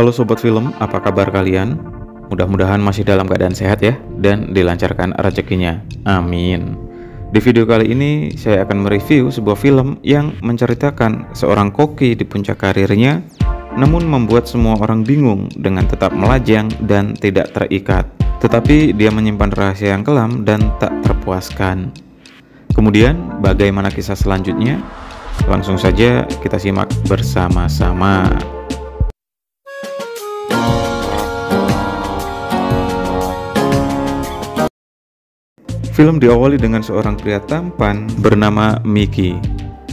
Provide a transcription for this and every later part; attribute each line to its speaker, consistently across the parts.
Speaker 1: Halo Sobat Film, apa kabar kalian? Mudah-mudahan masih dalam keadaan sehat ya, dan dilancarkan rezekinya. Amin. Di video kali ini, saya akan mereview sebuah film yang menceritakan seorang koki di puncak karirnya, namun membuat semua orang bingung dengan tetap melajang dan tidak terikat. Tetapi dia menyimpan rahasia yang kelam dan tak terpuaskan. Kemudian, bagaimana kisah selanjutnya? Langsung saja kita simak bersama-sama. Film diawali dengan seorang pria tampan bernama Mickey.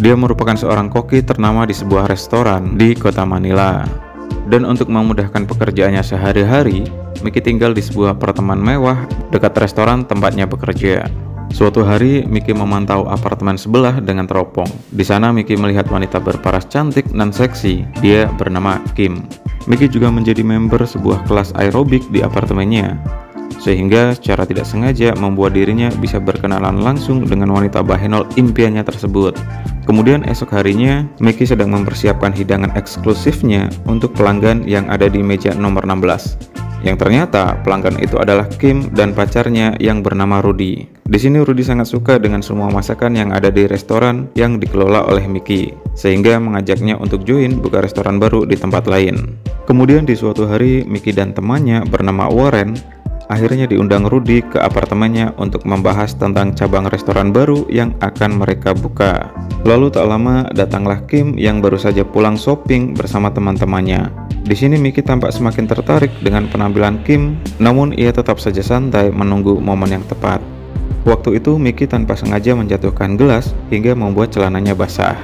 Speaker 1: Dia merupakan seorang koki ternama di sebuah restoran di kota Manila. Dan untuk memudahkan pekerjaannya sehari-hari, Mickey tinggal di sebuah apartemen mewah dekat restoran tempatnya bekerja. Suatu hari, Mickey memantau apartemen sebelah dengan teropong. Di sana, Mickey melihat wanita berparas cantik dan seksi. Dia bernama Kim. Mickey juga menjadi member sebuah kelas aerobik di apartemennya, sehingga secara tidak sengaja membuat dirinya bisa berkenalan langsung dengan wanita bahenol impiannya tersebut. Kemudian esok harinya, Mickey sedang mempersiapkan hidangan eksklusifnya untuk pelanggan yang ada di meja nomor 16. Yang ternyata pelanggan itu adalah Kim dan pacarnya yang bernama Rudy. Di sini Rudy sangat suka dengan semua masakan yang ada di restoran yang dikelola oleh Mickey, sehingga mengajaknya untuk join buka restoran baru di tempat lain. Kemudian di suatu hari, Mickey dan temannya bernama Warren akhirnya diundang Rudy ke apartemennya untuk membahas tentang cabang restoran baru yang akan mereka buka. Lalu tak lama datanglah Kim yang baru saja pulang shopping bersama teman-temannya. Di sini Mickey tampak semakin tertarik dengan penampilan Kim, namun ia tetap saja santai menunggu momen yang tepat. Waktu itu Mickey tanpa sengaja menjatuhkan gelas hingga membuat celananya basah.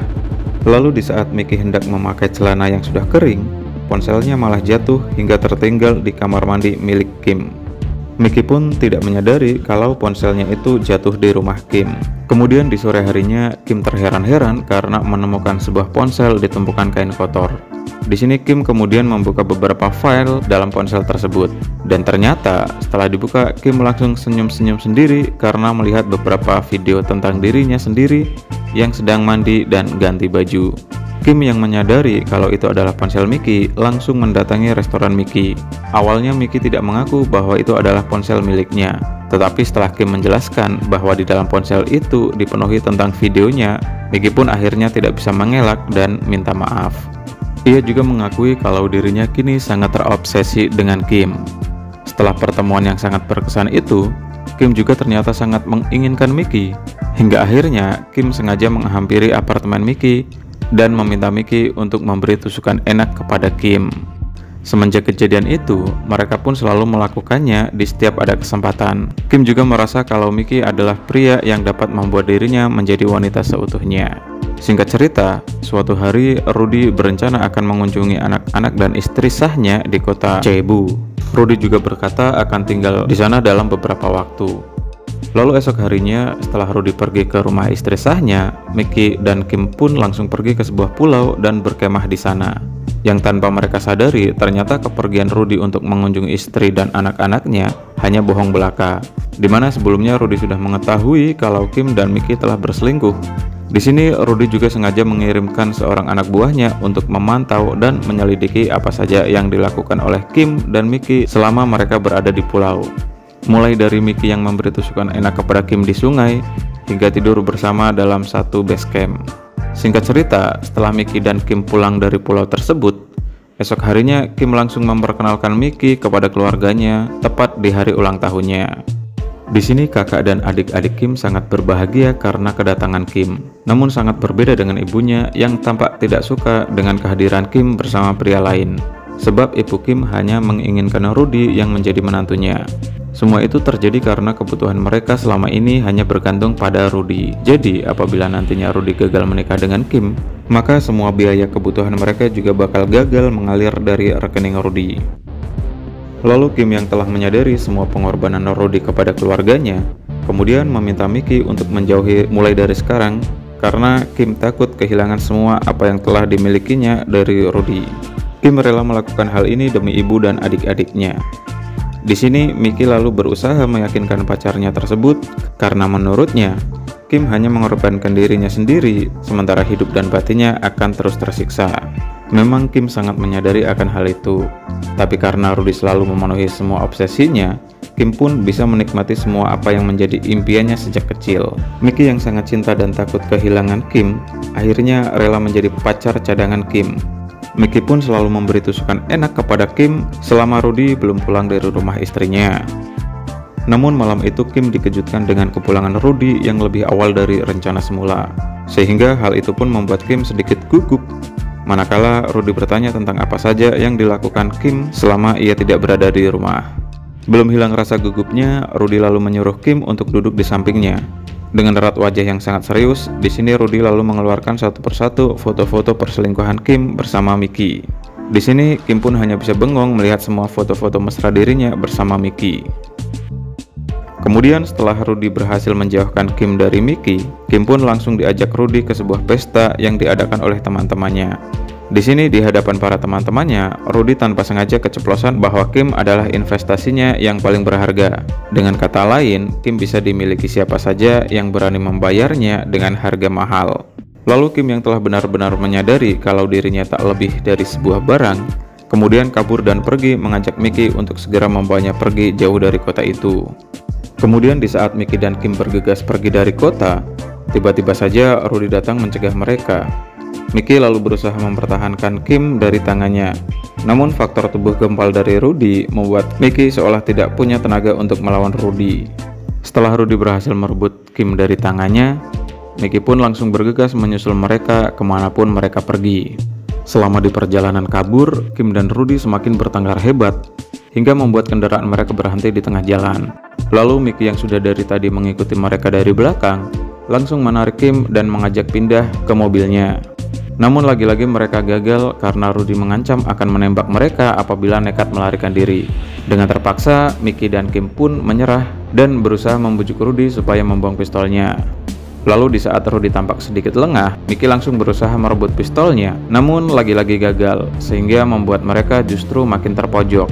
Speaker 1: Lalu di saat Mickey hendak memakai celana yang sudah kering, ponselnya malah jatuh hingga tertinggal di kamar mandi milik Kim. Mickey pun tidak menyadari kalau ponselnya itu jatuh di rumah Kim. Kemudian di sore harinya, Kim terheran-heran karena menemukan sebuah ponsel di tumpukan kain kotor. Di sini Kim kemudian membuka beberapa file dalam ponsel tersebut. Dan ternyata setelah dibuka, Kim langsung senyum-senyum sendiri karena melihat beberapa video tentang dirinya sendiri yang sedang mandi dan ganti baju. Kim yang menyadari kalau itu adalah ponsel Mickey langsung mendatangi restoran Mickey. Awalnya Mickey tidak mengaku bahwa itu adalah ponsel miliknya. Tetapi setelah Kim menjelaskan bahwa di dalam ponsel itu dipenuhi tentang videonya, Mickey pun akhirnya tidak bisa mengelak dan minta maaf. Ia juga mengakui kalau dirinya kini sangat terobsesi dengan Kim. Setelah pertemuan yang sangat berkesan itu, Kim juga ternyata sangat menginginkan Mickey. Hingga akhirnya Kim sengaja menghampiri apartemen Mickey dan meminta Mickey untuk memberi tusukan enak kepada Kim. Semenjak kejadian itu, mereka pun selalu melakukannya di setiap ada kesempatan. Kim juga merasa kalau Mickey adalah pria yang dapat membuat dirinya menjadi wanita seutuhnya. Singkat cerita, suatu hari Rudy berencana akan mengunjungi anak-anak dan istri sahnya di kota Cebu. Rudy juga berkata akan tinggal di sana dalam beberapa waktu. Lalu esok harinya, setelah Rudy pergi ke rumah istri sahnya, Mickey dan Kim pun langsung pergi ke sebuah pulau dan berkemah di sana. Yang tanpa mereka sadari, ternyata kepergian Rudy untuk mengunjungi istri dan anak-anaknya hanya bohong belaka. Dimana sebelumnya Rudy sudah mengetahui kalau Kim dan Mickey telah berselingkuh. Di sini Rudy juga sengaja mengirimkan seorang anak buahnya untuk memantau dan menyelidiki apa saja yang dilakukan oleh Kim dan Mickey selama mereka berada di pulau. Mulai dari Mickey yang memberi tusukan enak kepada Kim di sungai, hingga tidur bersama dalam satu base camp. Singkat cerita, setelah Mickey dan Kim pulang dari pulau tersebut, esok harinya Kim langsung memperkenalkan Mickey kepada keluarganya tepat di hari ulang tahunnya. Di sini kakak dan adik-adik Kim sangat berbahagia karena kedatangan Kim. Namun sangat berbeda dengan ibunya yang tampak tidak suka dengan kehadiran Kim bersama pria lain. Sebab ibu Kim hanya menginginkan Rudy yang menjadi menantunya. Semua itu terjadi karena kebutuhan mereka selama ini hanya bergantung pada Rudy. Jadi apabila nantinya Rudy gagal menikah dengan Kim, maka semua biaya kebutuhan mereka juga bakal gagal mengalir dari rekening Rudy. Lalu Kim yang telah menyadari semua pengorbanan Rudy kepada keluarganya, kemudian meminta Mickey untuk menjauhi mulai dari sekarang karena Kim takut kehilangan semua apa yang telah dimilikinya dari Rudy. Kim rela melakukan hal ini demi ibu dan adik-adiknya. Di sini Mickey lalu berusaha meyakinkan pacarnya tersebut karena menurutnya Kim hanya mengorbankan dirinya sendiri, sementara hidup dan batinnya akan terus tersiksa. Memang Kim sangat menyadari akan hal itu, tapi karena Rudy selalu memenuhi semua obsesinya, Kim pun bisa menikmati semua apa yang menjadi impiannya sejak kecil. Mickey yang sangat cinta dan takut kehilangan Kim, akhirnya rela menjadi pacar cadangan Kim. Mickey pun selalu memberi tusukan enak kepada Kim selama Rudy belum pulang dari rumah istrinya. Namun malam itu Kim dikejutkan dengan kepulangan Rudy yang lebih awal dari rencana semula, sehingga hal itu pun membuat Kim sedikit gugup. Manakala Rudy bertanya tentang apa saja yang dilakukan Kim selama ia tidak berada di rumah. Belum hilang rasa gugupnya, Rudy lalu menyuruh Kim untuk duduk di sampingnya. Dengan erat wajah yang sangat serius, di sini Rudy lalu mengeluarkan satu persatu foto-foto perselingkuhan Kim bersama Mickey. Di sini Kim pun hanya bisa bengong melihat semua foto-foto mesra dirinya bersama Mickey. Kemudian setelah Rudy berhasil menjauhkan Kim dari Mickey, Kim pun langsung diajak Rudy ke sebuah pesta yang diadakan oleh teman-temannya. Di sini di hadapan para teman-temannya, Rudy tanpa sengaja keceplosan bahwa Kim adalah investasinya yang paling berharga. Dengan kata lain, Kim bisa dimiliki siapa saja yang berani membayarnya dengan harga mahal. Lalu Kim yang telah benar-benar menyadari kalau dirinya tak lebih dari sebuah barang, kemudian kabur dan pergi mengajak Mickey untuk segera membawanya pergi jauh dari kota itu. Kemudian di saat Mickey dan Kim bergegas pergi dari kota, tiba-tiba saja Rudy datang mencegah mereka. Mickey lalu berusaha mempertahankan Kim dari tangannya. Namun faktor tubuh gempal dari Rudy membuat Mickey seolah tidak punya tenaga untuk melawan Rudy. Setelah Rudy berhasil merebut Kim dari tangannya, Mickey pun langsung bergegas menyusul mereka kemanapun mereka pergi. Selama di perjalanan kabur, Kim dan Rudy semakin bertengkar hebat, hingga membuat kendaraan mereka berhenti di tengah jalan. Lalu Mickey yang sudah dari tadi mengikuti mereka dari belakang, langsung menarik Kim dan mengajak pindah ke mobilnya. Namun lagi-lagi mereka gagal karena Rudy mengancam akan menembak mereka apabila nekat melarikan diri. Dengan terpaksa, Mickey dan Kim pun menyerah dan berusaha membujuk Rudy supaya membuang pistolnya. Lalu di saat Rudy tampak sedikit lengah, Mickey langsung berusaha merebut pistolnya, namun lagi-lagi gagal, sehingga membuat mereka justru makin terpojok.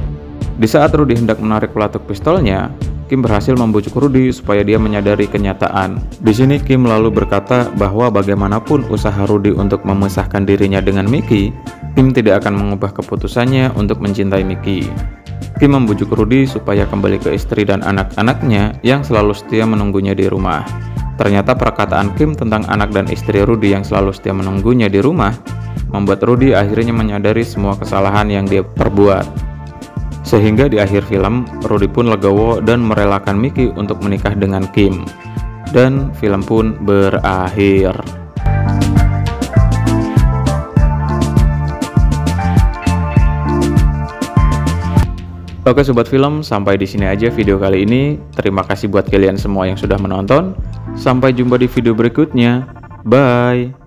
Speaker 1: Di saat Rudy hendak menarik pelatuk pistolnya, Kim berhasil membujuk Rudy supaya dia menyadari kenyataan. Di sini Kim lalu berkata bahwa bagaimanapun usaha Rudy untuk memisahkan dirinya dengan Mickey, Kim tidak akan mengubah keputusannya untuk mencintai Mickey. Kim membujuk Rudy supaya kembali ke istri dan anak-anaknya yang selalu setia menunggunya di rumah. Ternyata perkataan Kim tentang anak dan istri Rudy yang selalu setia menunggunya di rumah membuat Rudy akhirnya menyadari semua kesalahan yang dia perbuat. Sehingga di akhir film, Rudy pun legowo dan merelakan Mickey untuk menikah dengan Kim. Dan film pun berakhir. Oke sobat film, sampai di sini aja video kali ini. Terima kasih buat kalian semua yang sudah menonton. Sampai jumpa di video berikutnya. Bye.